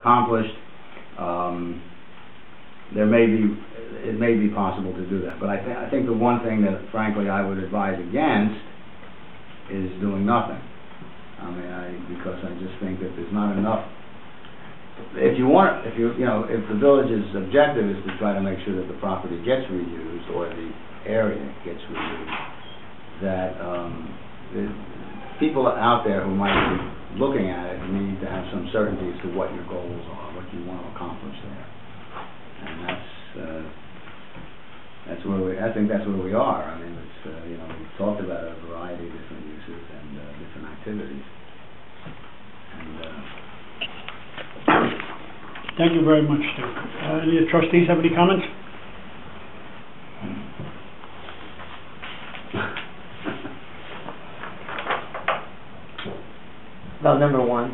accomplished. It may be possible to do that, but I think the one thing that frankly I would advise against is doing nothing. Because I just think that there's not enough. If the village's objective is to try to make sure that the property gets reused or the area gets reused, that the people out there who might be looking at it need to have some certainty as to what your goals are, what you want to accomplish there, and that's where I think that's where we are. I mean, it's we've talked about a variety of different uses and different activities. Thank you very much, Stu. Any of the trustees have any comments? Well, number one,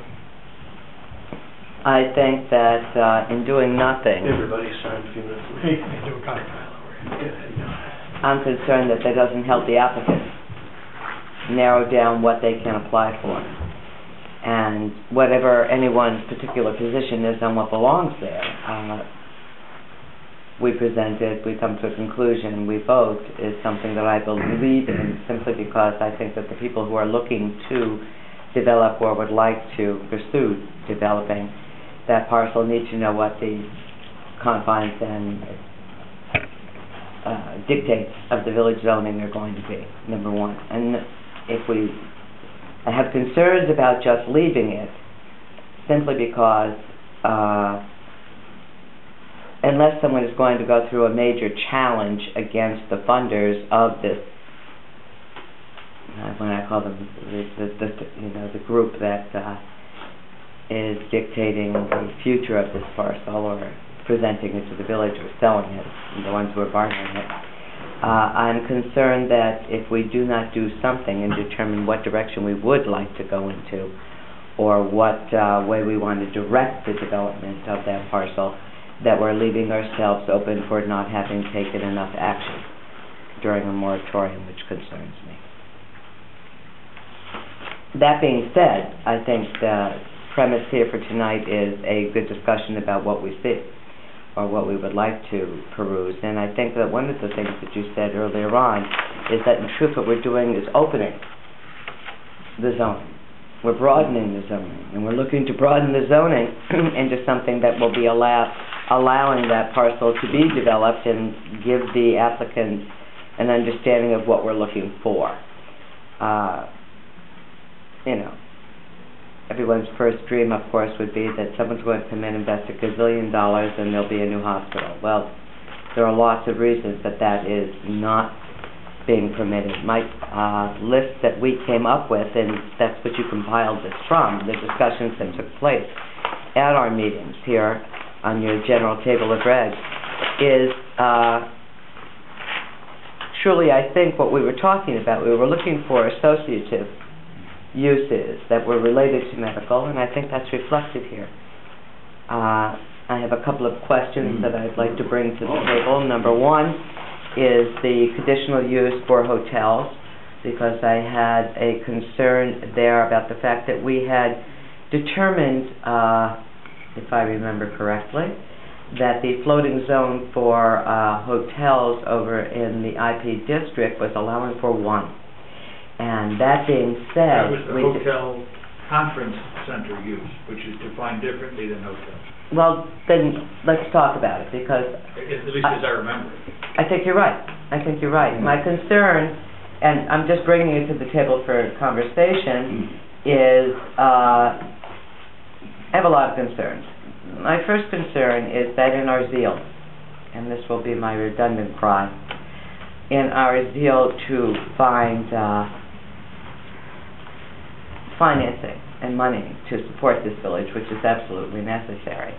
I think that in doing nothing, Everybody signed a few minutes ago. Hey, do a copy. I'm concerned that that doesn't help the applicant narrow down what they can apply for. And whatever anyone's particular position is on what belongs there, we presented, we come to a conclusion, we vote, is something that I believe in, simply because I think that the people who are looking to develop or would like to pursue developing that parcel need to know what the confines and dictates of the village zoning are going to be, number one. And if I have concerns about just leaving it, simply because unless someone is going to go through a major challenge against the funders of this, when I call them the group that is dictating the future of this parcel or presenting it to the village or selling it, the ones who are bargaining it, I'm concerned that if we do not do something and determine what direction we would like to go into or what way we want to direct the development of that parcel, that we're leaving ourselves open for not having taken enough action during a moratorium, which concerns me. That being said, I think the premise here for tonight is a good discussion about what we see or what we would like to peruse. And I think that one of the things that you said earlier on is that in truth what we're doing is opening the zoning. We're broadening the zoning, and we're looking to broaden the zoning into something that will be allowing that parcel to be developed and give the applicant an understanding of what we're looking for. Everyone's first dream, of course, would be that someone's going to come in, invest $1 gazillion, and there'll be a new hospital. Well, there are lots of reasons that that is not being permitted. My list that we came up with, and that's what you compiled this from, the discussions that took place at our meetings here on your general table of regs, is truly, I think, what we were talking about. We were looking for associative uses that were related to medical, and I think that's reflected here. I have a couple of questions that I'd like to bring to the table. Number one is the conditional use for hotels, because I had a concern there about the fact that we had determined, if I remember correctly, that the floating zone for hotels over in the IP district was allowing for one. And that being said, that was the hotel conference center use, which is defined differently than hotels. Well, then let's talk about it, because at least as I remember it. I think you're right. My concern, and I'm just bringing it to the table for conversation, is I have a lot of concerns. My first concern is that in our zeal, and this will be my redundant cry, in our zeal to find financing and money to support this village, which is absolutely necessary,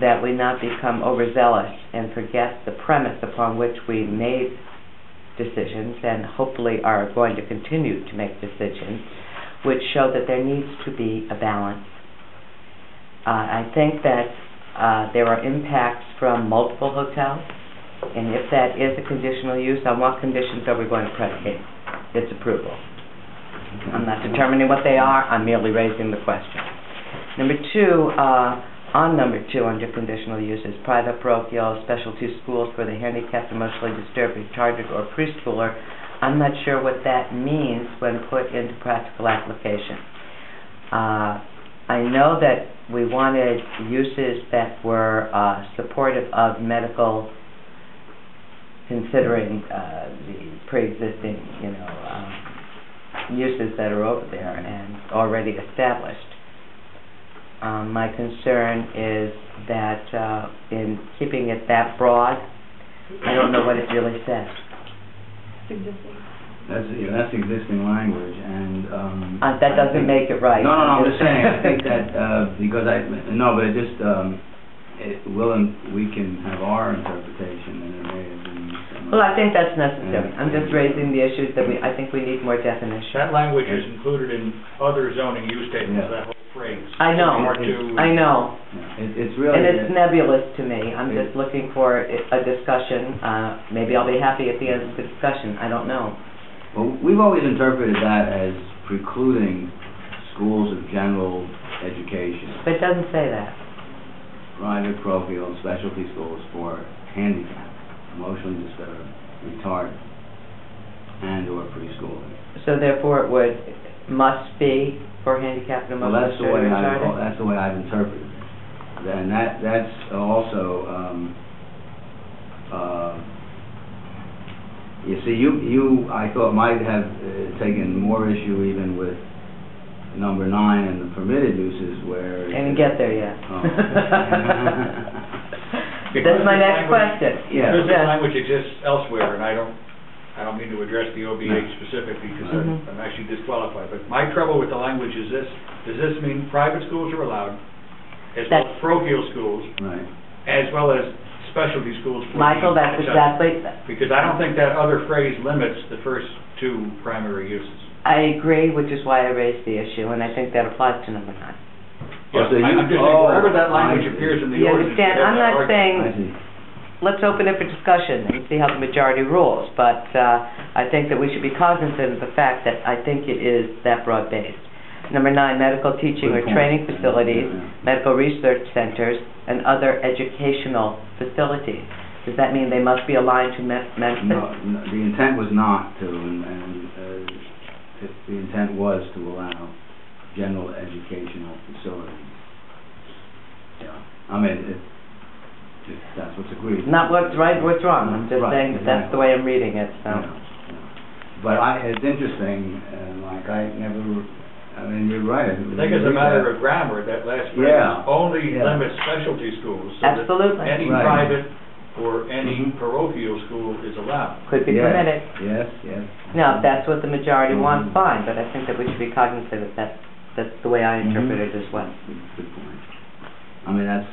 that we not become overzealous and forget the premise upon which we made decisions and hopefully are going to continue to make decisions, which show that there needs to be a balance. I think that there are impacts from multiple hotels, and if that is a conditional use, on what conditions are we going to predicate its approval? I'm not determining what they are, I'm merely raising the question. Number two, on number 2 under conditional uses, private parochial specialty schools for the handicapped, emotionally disturbed, retarded, or preschooler. I'm not sure what that means when put into practical application. I know that we wanted uses that were supportive of medical, considering the pre-existing, uses that are over there and already established. My concern is that in keeping it that broad, I don't know what it really says. That's existing language, and that doesn't make it right. No, I'm just saying. I think that because but it just we can have our interpretation, and it may have been. Well, I think that's necessary. I'm just raising the issues that I think we need more definition. That language is included in other zoning use statements, that whole phrase. I know. I know. It's really... And it's nebulous to me. I'm just looking for a discussion. Maybe I'll be happy at the end of the discussion. I don't know. Well, we've always interpreted that as precluding schools of general education. But it doesn't say that. Private, parochial, and specialty schools for handicapped, emotionally disturbed, retarded, and or preschooling. So therefore it must be for handicapped and emotionally disturbed and retarded? That's the way I've interpreted it. And that's also, you see, you I thought might have taken more issue even with number 9 and the permitted uses where... Didn't get there yet. Oh. That's my next question. Because this language exists elsewhere, and I don't mean to address the OBH specifically because I'm actually disqualified, but my trouble with the language is this: does this mean private schools are allowed, as well as parochial schools, right, as well as specialty schools? Michael, that's exactly... Because I don't think that other phrase limits the first 2 primary uses. I agree, which is why I raised the issue, and I think that applies to number 9. Yes, I'm just saying, wherever that language appears in the You ordinance... understand? I'm not saying, let's open it for discussion and see how the majority rules, but I think that we should be cognizant of the fact that I think it is that broad-based. Number 9, medical teaching or training facilities, medical research centers, and other educational facilities. Does that mean they must be aligned to Memphis? No, the intent was not to, and the intent was to allow general educational facilities. Yeah, I mean, if that's what's agreed. Not what's right, what's wrong. I'm just saying that that's the way I'm reading it. So. Yeah. But it's interesting, like I mean, you're right. I think it's a matter of grammar, that last phrase only limits specialty schools. So absolutely. That any private or any parochial school is allowed. Could be permitted. Yes. Now, if that's what the majority wants, fine, but I think that we should be cognizant of that. That's the way I interpret it as well. Good point. I mean, that's,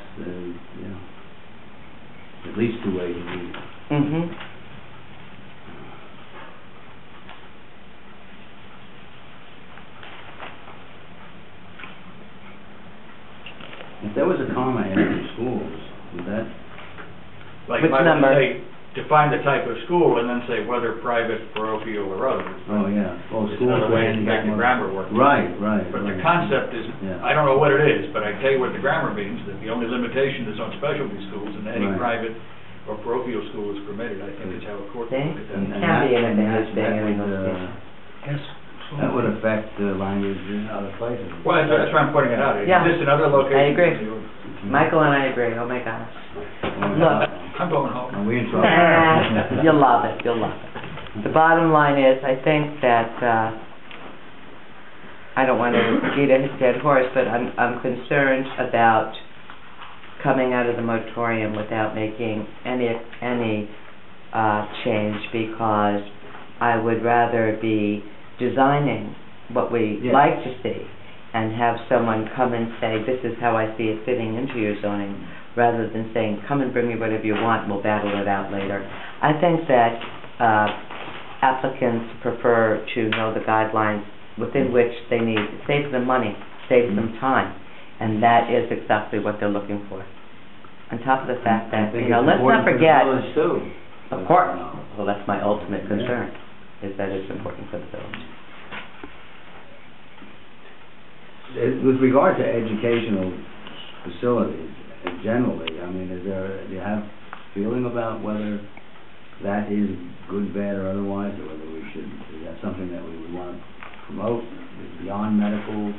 at least 2 ways of reading it. If there was a comma after schools, would that... Like which number? Say, define the type of school and then say whether private, parochial, or other. Oh, yeah. Oh, it's another way to make the grammar work. Right. But the concept is, I don't know what it is, but I tell you what the grammar means, that the only limitation is on specialty schools and any private or parochial school is permitted. I think it's how a court will look at that. Can't be an advantage being in English. Yes. That would affect the language in other places. Well, that's why I'm pointing it out. It exists in other locations. I agree. Michael and I agree. Oh my gosh. Look. I'm going home. Are we in trouble? You'll love it. You'll love it. The bottom line is, I think that I don't want to beat a dead horse, but I'm concerned about coming out of the moratorium without making any change, because I would rather be designing what we like to see and have someone come and say, this is how I see it fitting into your zoning, rather than saying, come and bring me whatever you want and we'll battle it out later. I think that applicants prefer to know the guidelines within which they need to save them money, save them time, and that is exactly what they're looking for. On top of the fact that, let's not forget, of course, well, that's my ultimate concern, is that it's important for the village. With regard to educational facilities generally. I mean, do you have feeling about whether that is good, bad, or otherwise, or whether we should, is that something that we would want to promote beyond medical